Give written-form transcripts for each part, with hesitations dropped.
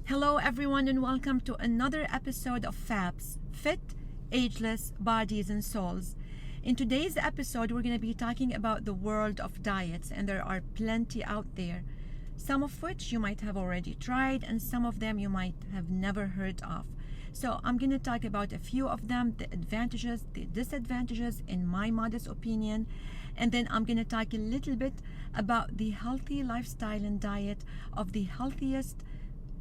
Hello, everyone, and welcome to another episode of FABS Fit, Ageless Bodies and Souls. In today's episode, we're going to be talking about the world of diets, and there are plenty out there, some of which you might have already tried, and some of them you might have never heard of. So, I'm going to talk about a few of them, the advantages, the disadvantages, in my modest opinion, and then I'm going to talk a little bit about the healthy lifestyle and diet of the healthiest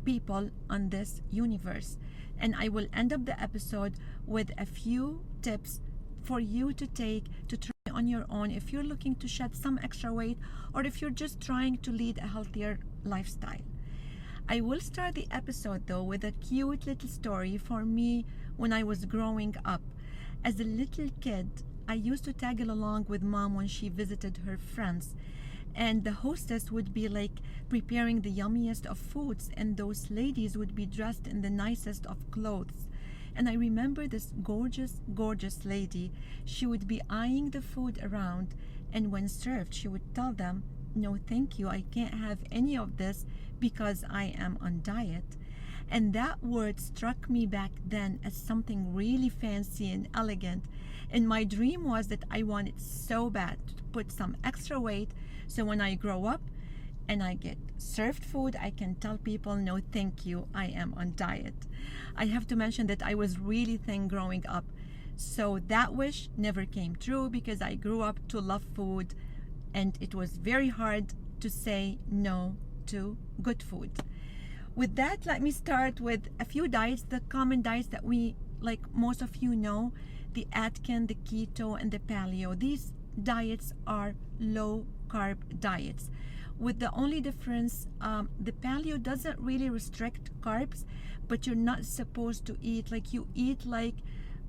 people on this universe. And I will end up the episode with a few tips for you to take to try on your own if you're looking to shed some extra weight or if you're just trying to lead a healthier lifestyle. I will start the episode though with a cute little story for me when I was growing up. As a little kid, I used to tag along with mom when she visited her friends, and the hostess would be like preparing the yummiest of foods, and those ladies would be dressed in the nicest of clothes. And I remember this gorgeous lady. She would be eyeing the food around, and when served she would tell them, "No thank you, I can't have any of this because I am on diet." And that word struck me back then as something really fancy and elegant. And my dream was that I wanted so bad to put some extra weight so when I grow up and I get served food, I can tell people, "No thank you, I am on diet." I have to mention that I was really thin growing up. So that wish never came true because I grew up to love food, and it was very hard to say no to good food. With that, let me start with a few diets, the common diets that we, like most of you know, the Atkins, the keto, and the paleo. These diets are low carb diets, with the only difference, the paleo doesn't really restrict carbs, but you're not supposed to eat like you eat like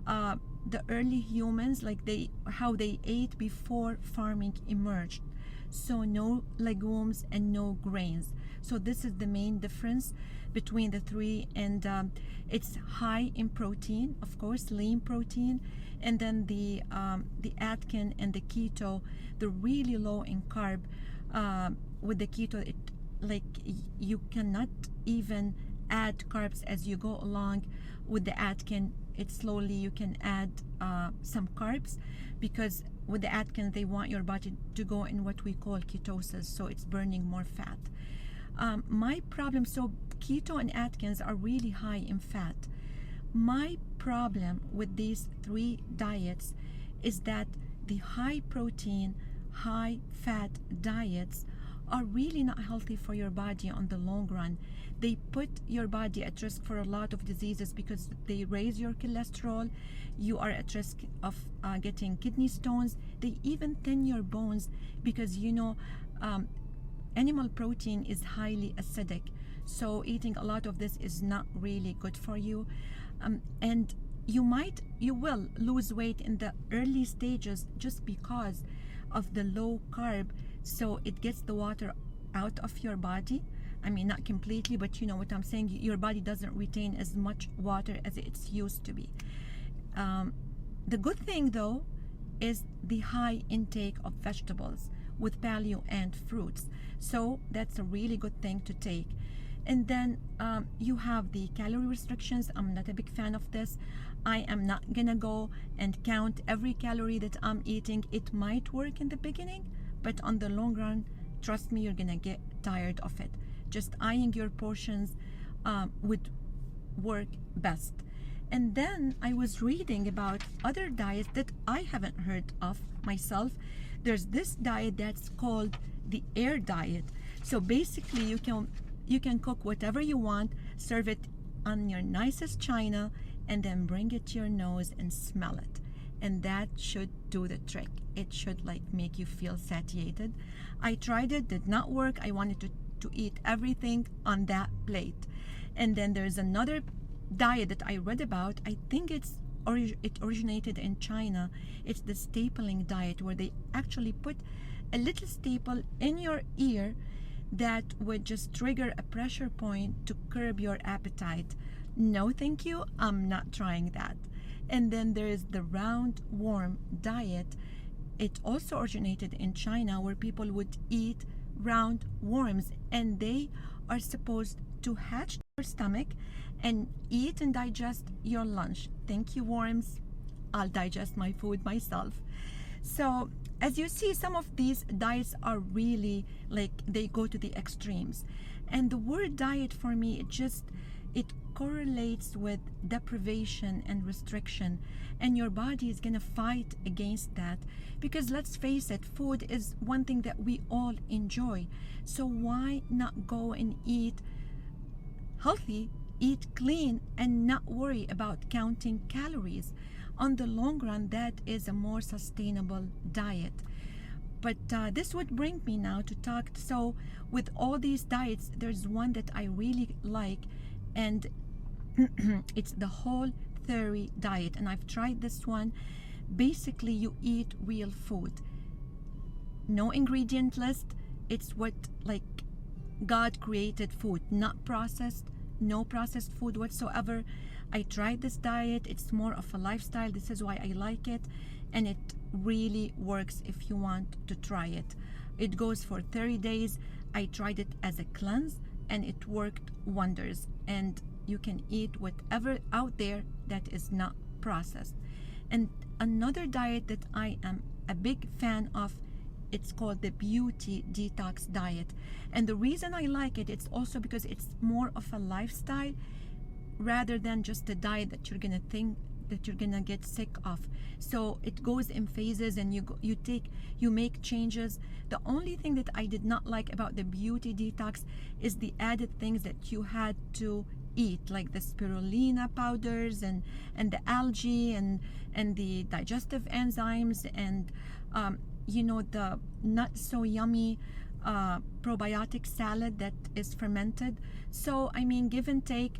the early humans, like how they ate before farming emerged. So no legumes and no grains. So this is the main difference between the three, and it's high in protein, of course, lean protein, and then the Atkins and the keto, they're really low in carb. With the keto, you cannot even add carbs as you go along. With the Atkins, it's slowly you can add some carbs, because with the Atkins they want your body to go in what we call ketosis, so it's burning more fat. My problem, so keto and Atkins are really high in fat. My problem with these three diets is that the high protein, high fat diets are really not healthy for your body on the long run. They put your body at risk for a lot of diseases because they raise your cholesterol. You are at risk of getting kidney stones. They even thin your bones because animal protein is highly acidic. So eating a lot of this is not really good for you. And you will lose weight in the early stages just because of the low carb. So it gets the water out of your body. I mean, not completely, but you know what I'm saying. Your body doesn't retain as much water as it's used to be. The good thing though is the high intake of vegetables with paleo and fruits. So that's a really good thing to take. And then you have the calorie restrictions. I'm not a big fan of this. I am not gonna go and count every calorie that I'm eating. It might work in the beginning, but on the long run, trust me, you're gonna get tired of it. Just eyeing your portions would work best. And then I was reading about other diets that I haven't heard of myself. There's this diet that's called the air diet. So basically you can cook whatever you want, serve it on your nicest china, and then bring it to your nose and smell it. And that should do the trick. It should make you feel satiated. I tried it, did not work. I wanted to eat everything on that plate. And then there's another diet that I read about. I think it originated in China. It's the stapling diet, where they actually put a little staple in your ear that would just trigger a pressure point to curb your appetite. No thank you, I'm not trying that. And then there is the round worm diet. It also originated in China, where people would eat round worms, and they are supposed to hatch your stomach and eat and digest your lunch. Thank you, worms. I'll digest my food myself. So as you see, some of these diets are really like they go to the extremes. And the word diet for me, it correlates with deprivation and restriction, and your body is going to fight against that, because let's face it, food is one thing that we all enjoy. So why not go and eat healthy, eat clean, and not worry about counting calories? On the long run, that is a more sustainable diet. But this would bring me now to talk. So with all these diets, there's one that I really like, and it's the Whole 30 diet, and I've tried this one. Basically, you eat real food, no ingredient list. It's what like God created food, not processed, no processed food whatsoever. I tried this diet. It's more of a lifestyle. This is why I like it, and it really works if you want to try it. It goes for 30 days. I tried it as a cleanse, and it worked wonders. And you can eat whatever out there that is not processed. And another diet that I am a big fan of, it's called the Beauty Detox diet. And the reason I like it, it's also because it's more of a lifestyle rather than just a diet that you're gonna think that you're gonna get sick of. So it goes in phases, and you make changes. The only thing that I did not like about the Beauty Detox is the added things that you had to eat, like the spirulina powders and the algae and the digestive enzymes, and the not so yummy probiotic salad that is fermented. So I mean, give and take,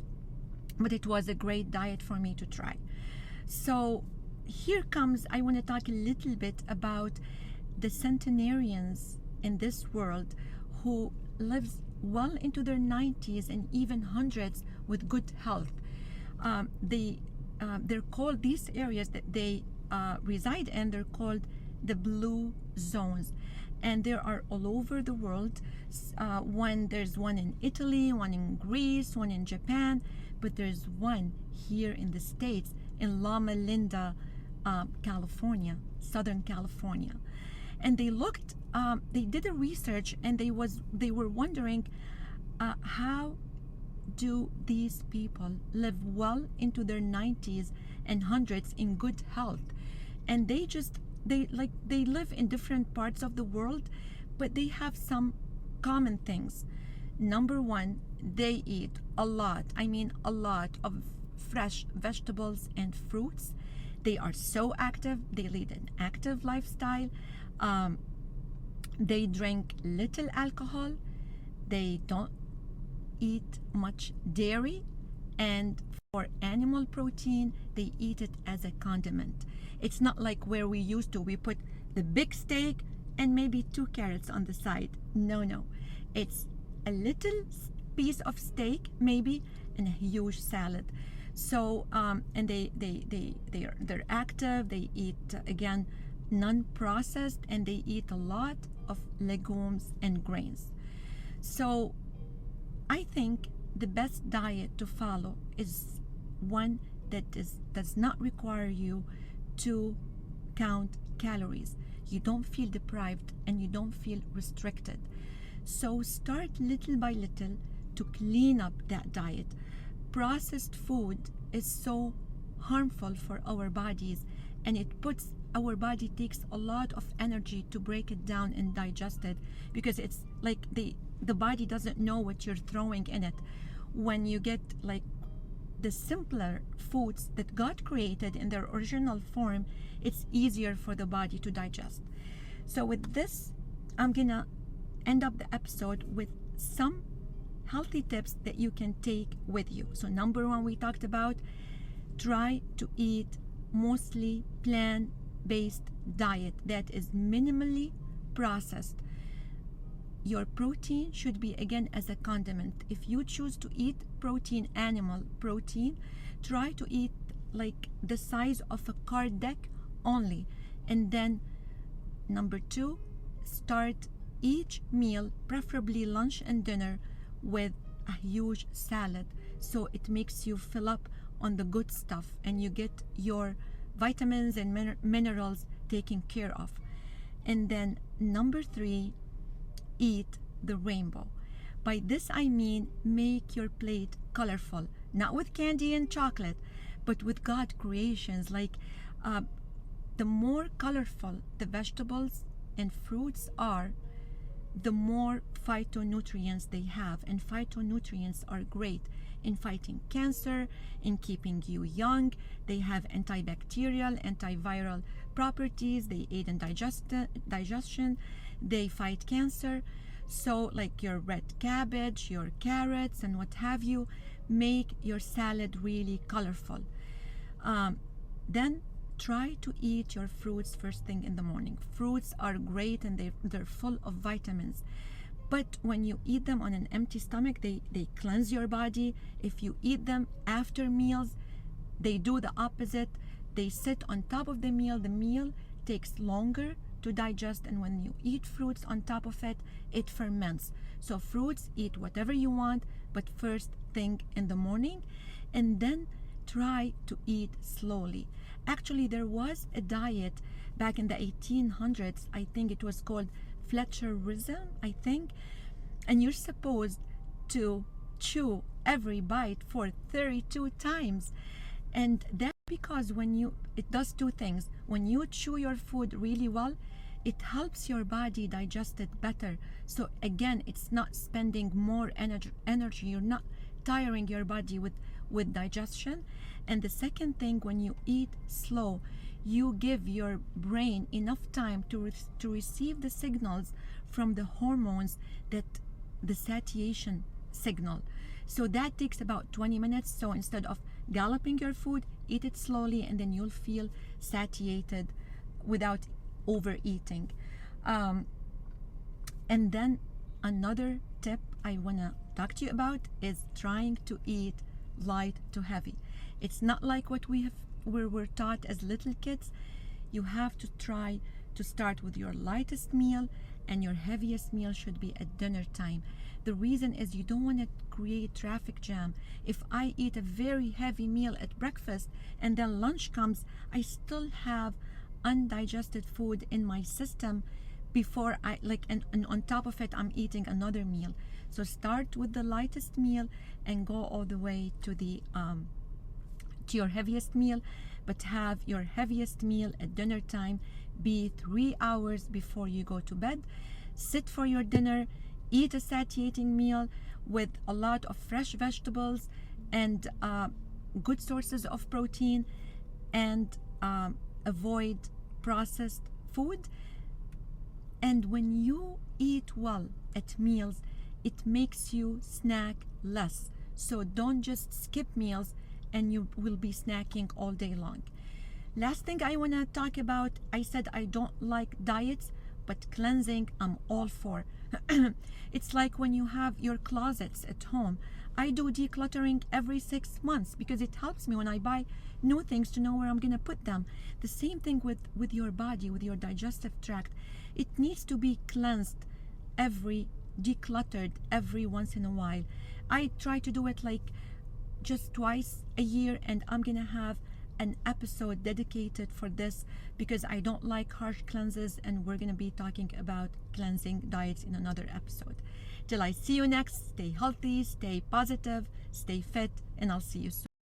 but it was a great diet for me to try. So here comes, I want to talk a little bit about the centenarians in this world who lives well into their 90s and even hundreds with good health. They're called, these areas that they reside in, they're called the blue zones, and there are all over the world. There's one in Italy, one in Greece, one in Japan, but there's one here in the States in Loma Linda, California, Southern California. And they did a research, and they were wondering how do these people live well into their 90s and hundreds in good health. And they live in different parts of the world, but they have some common things. Number one, they eat a lot of fresh vegetables and fruits. They are so active. They lead an active lifestyle. They drink little alcohol. They don't eat much dairy, and for animal protein, they eat it as a condiment. It's not like where we put the big steak and maybe 2 carrots on the side. No, it's a little piece of steak maybe and a huge salad. So and they're active. They eat again non-processed, and they eat a lot of legumes and grains. So I think the best diet to follow is one that does not require you to count calories. You don't feel deprived and you don't feel restricted. So start little by little to clean up that diet. Processed food is so harmful for our bodies, and our body takes a lot of energy to break it down and digest it, because it's like the body doesn't know what you're throwing in it. When you get like the simpler foods that God created in their original form, it's easier for the body to digest. So with this, I'm gonna end up the episode with some healthy tips that you can take with you. So number one, we talked about try to eat mostly plant-based diet that is minimally processed. Your protein should be again as a condiment. If you choose to eat protein, animal protein, try to eat like the size of a card deck only. And then number two, start each meal, preferably lunch and dinner, with a huge salad, so it makes you fill up on the good stuff and you get your vitamins and minerals taken care of. And then number 3, eat the rainbow. By this I mean make your plate colorful, not with candy and chocolate, but with God creations. Like the more colorful the vegetables and fruits are, the more phytonutrients they have. And phytonutrients are great in fighting cancer, in keeping you young. They have antibacterial, antiviral properties. They aid in digestion. They fight cancer. So like your red cabbage, your carrots, and what have you, make your salad really colorful. Then try to eat your fruits first thing in the morning. Fruits are great and they're full of vitamins. But when you eat them on an empty stomach, they cleanse your body. If you eat them after meals, they do the opposite. They sit on top of the meal takes longer to digest, and when you eat fruits on top of it, it ferments. So fruits, eat whatever you want, but first thing in the morning, and then try to eat slowly. Actually, there was a diet back in the 1800s, I think it was called Fletcherism, I think, and you're supposed to chew every bite for 32 times. And that's because it does 2 things. When you chew your food really well, it helps your body digest it better. So again, it's not spending more energy. You're not tiring your body with digestion. And the second thing, when you eat slow, you give your brain enough time to receive the signals from the hormones, that the satiation signal. So that takes about 20 minutes. So instead of galloping your food, eat it slowly, and then you'll feel satiated without overeating. And then another tip I want to talk to you about is trying to eat light to heavy. It's not like what we were taught as little kids. You have to try to start with your lightest meal, and your heaviest meal should be at dinner time. The reason is you don't want to create traffic jam. If I eat a very heavy meal at breakfast and then lunch comes, I still have undigested food in my system before and on top of it I'm eating another meal. So start with the lightest meal and go all the way to your heaviest meal, but have your heaviest meal at dinner time be 3 hours before you go to bed. Sit for your dinner, eat a satiating meal with a lot of fresh vegetables and good sources of protein, and avoid processed food. And when you eat well at meals, it makes you snack less. So don't just skip meals and you will be snacking all day long. Last thing I want to talk about, I said I don't like diets, but cleansing I'm all for. It's like when you have your closets at home. I do decluttering every 6 months because it helps me when I buy new things to know where I'm going to put them. The same thing with your body, with your digestive tract. It needs to be cleansed, decluttered every once in a while. I try to do it like just twice a year, and I'm going to have an episode dedicated for this because I don't like harsh cleanses, and we're going to be talking about cleansing diets in another episode. Till I see you next, stay healthy, stay positive, stay fit, and I'll see you soon.